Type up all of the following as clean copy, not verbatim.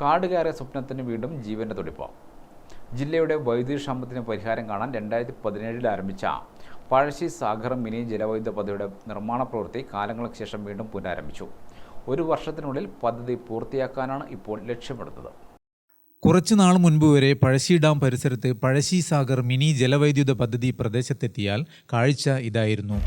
കാട് കയറിയ സ്വപ്നത്തിന് വീണ്ടും ജീവൻ്റെ തുടിപ്പ്. ജില്ലയുടെ വൈദ്യുതി ക്ഷാമത്തിന് പരിഹാരം കാണാൻ 2017 ആരംഭിച്ച പഴശ്ശി സാഗർ മിനി ജലവൈദ്യുത പദ്ധതിയുടെ നിർമ്മാണ പ്രവൃത്തി കാലങ്ങൾക്ക് ശേഷം വീണ്ടും പുനരാരംഭിച്ചു. ഒരു വർഷത്തിനുള്ളിൽ പദ്ധതി പൂർത്തിയാക്കാനാണ് ഇപ്പോൾ ലക്ഷ്യമിടുന്നത്. കുറച്ചുനാൾ മുൻപ് വരെ പഴശ്ശി ഡാം പരിസരത്ത് പഴശ്ശി സാഗർ മിനി ജലവൈദ്യുത പദ്ധതി പ്രദേശത്തെത്തിയാൽ കാഴ്ച ഇതായിരുന്നു.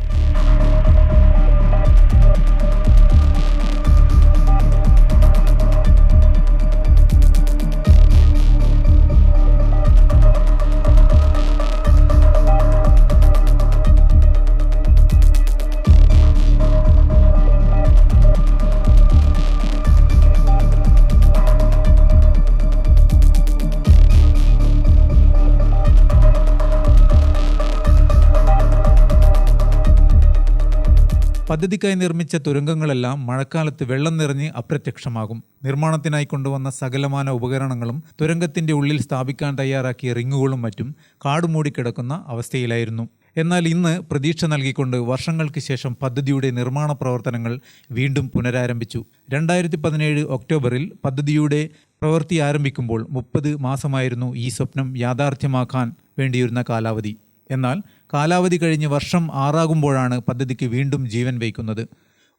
പദ്ധതിക്കായി നിർമ്മിച്ച തുരങ്കങ്ങളെല്ലാം മഴക്കാലത്ത് വെള്ളം നിറഞ്ഞ് അപ്രത്യക്ഷമാകും. നിർമ്മാണത്തിനായി കൊണ്ടുവന്ന സകലമാന ഉപകരണങ്ങളും തുരങ്കത്തിന്റെ ഉള്ളിൽ സ്ഥാപിക്കാൻ തയ്യാറാക്കിയ റിങ്ങുകളും മറ്റും കാടുമൂടിക്കിടക്കുന്ന അവസ്ഥയിലായിരുന്നു. എന്നാൽ ഇന്ന് പ്രതീക്ഷ നൽകിക്കൊണ്ട് വർഷങ്ങൾക്ക് ശേഷം പദ്ധതിയുടെ നിർമ്മാണ പ്രവർത്തനങ്ങൾ വീണ്ടും പുനരാരംഭിച്ചു. 2017 ഒക്ടോബറിൽ പദ്ധതിയുടെ പ്രവൃത്തി ആരംഭിക്കുമ്പോൾ 30 മാസമായിരുന്നു ഈ സ്വപ്നം യാഥാർത്ഥ്യമാക്കാൻ വേണ്ടിയിരുന്ന കാലാവധി. എന്നാൽ കാലാവധി കഴിഞ്ഞ് വർഷം 6 ആകുമ്പോഴാണ് പദ്ധതിക്ക് വീണ്ടും ജീവൻ വയ്ക്കുന്നത്.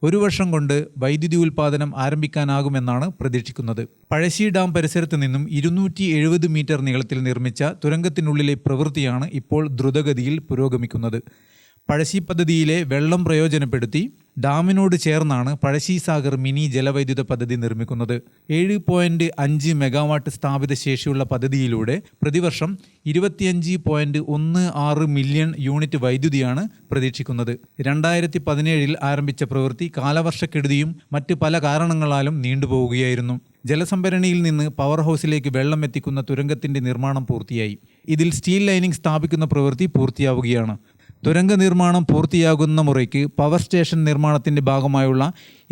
ഒരു വർഷം കൊണ്ട് വൈദ്യുതി ഉൽപ്പാദനം ആരംഭിക്കാനാകുമെന്നാണ് പ്രതീക്ഷിക്കുന്നത്. പഴശ്ശി ഡാം പരിസരത്ത് നിന്നും 270 മീറ്റർ നീളത്തിൽ നിർമ്മിച്ച തുരങ്കത്തിനുള്ളിലെ പ്രവൃത്തിയാണ് ഇപ്പോൾ ദ്രുതഗതിയിൽ പുരോഗമിക്കുന്നത്. പഴശ്ശി പദ്ധതിയിലെ വെള്ളം പ്രയോജനപ്പെടുത്തി ഡാമിനോട് ചേർന്നാണ് പഴശ്ശി സാഗർ മിനി ജലവൈദ്യുത പദ്ധതി നിർമ്മിക്കുന്നത്. 7.5 മെഗാവാട്ട് സ്ഥാപിത ശേഷിയുള്ള പദ്ധതിയിലൂടെ പ്രതിവർഷം 25.16 മില്യൺ യൂണിറ്റ് വൈദ്യുതിയാണ് പ്രതീക്ഷിക്കുന്നത്. 2017 ആരംഭിച്ച പ്രവൃത്തി കാലവർഷക്കെടുതിയും മറ്റ് പല കാരണങ്ങളാലും നീണ്ടുപോവുകയായിരുന്നു. ജലസംഭരണിയിൽ നിന്ന് പവർ ഹൗസിലേക്ക് വെള്ളം എത്തിക്കുന്ന തുരങ്കത്തിന്റെ നിർമ്മാണം പൂർത്തിയായി. ഇതിൽ സ്റ്റീൽ ലൈനിംഗ് സ്ഥാപിക്കുന്ന പ്രവൃത്തി പൂർത്തിയാവുകയാണ്. തുരങ്ക നിർമ്മാണം പൂർത്തിയാകുന്ന മുറയ്ക്ക് പവർ സ്റ്റേഷൻ നിർമ്മാണത്തിന്റെ ഭാഗമായുള്ള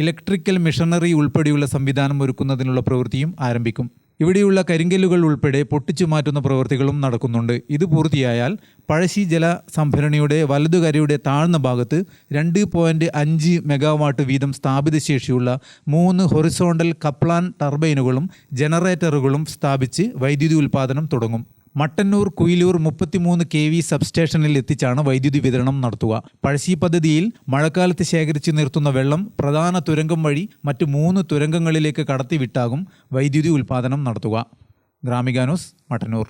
ഇലക്ട്രിക്കൽ മെഷീനറി ഉൾപ്പെടെയുള്ള സംവിധാനം ഒരുക്കുന്നതിനുള്ള പ്രവൃത്തിയും ആരംഭിക്കും. ഇവിടെയുള്ള കരിങ്കല്ലുകൾ ഉൾപ്പെടെ പൊട്ടിച്ചു മാറ്റുന്ന പ്രവൃത്തികളും നടക്കുന്നുണ്ട്. ഇത് പൂർത്തിയായാൽ പഴശ്ശി ജല സംഭരണിയുടെ വലതുകരയുടെ താഴ്ന്ന ഭാഗത്ത് 2.5 മെഗാവാട്ട് വീതം സ്ഥാപിത ശേഷിയുള്ള 3 ഹൊറിസോണ്ടൽ കപ്ലാൻ ടർബൈനുകളും ജനറേറ്ററുകളും സ്ഥാപിച്ച് വൈദ്യുതി ഉൽപ്പാദനം തുടങ്ങും. മട്ടന്നൂർ കുയിലൂർ 33 kV സബ്സ്റ്റേഷനിൽ എത്തിച്ചാണ് വൈദ്യുതി വിതരണം നടത്തുക. പഴശ്ശി പദ്ധതിയിൽ മഴക്കാലത്ത് ശേഖരിച്ച് നിർത്തുന്ന വെള്ളം പ്രധാന തുരങ്കം വഴി മറ്റ് 3 തുരങ്കങ്ങളിലേക്ക് കടത്തിവിട്ടാകും വൈദ്യുതി ഉൽപ്പാദനം നടത്തുക. ഗ്രാമിക ന്യൂസ്, മട്ടന്നൂർ.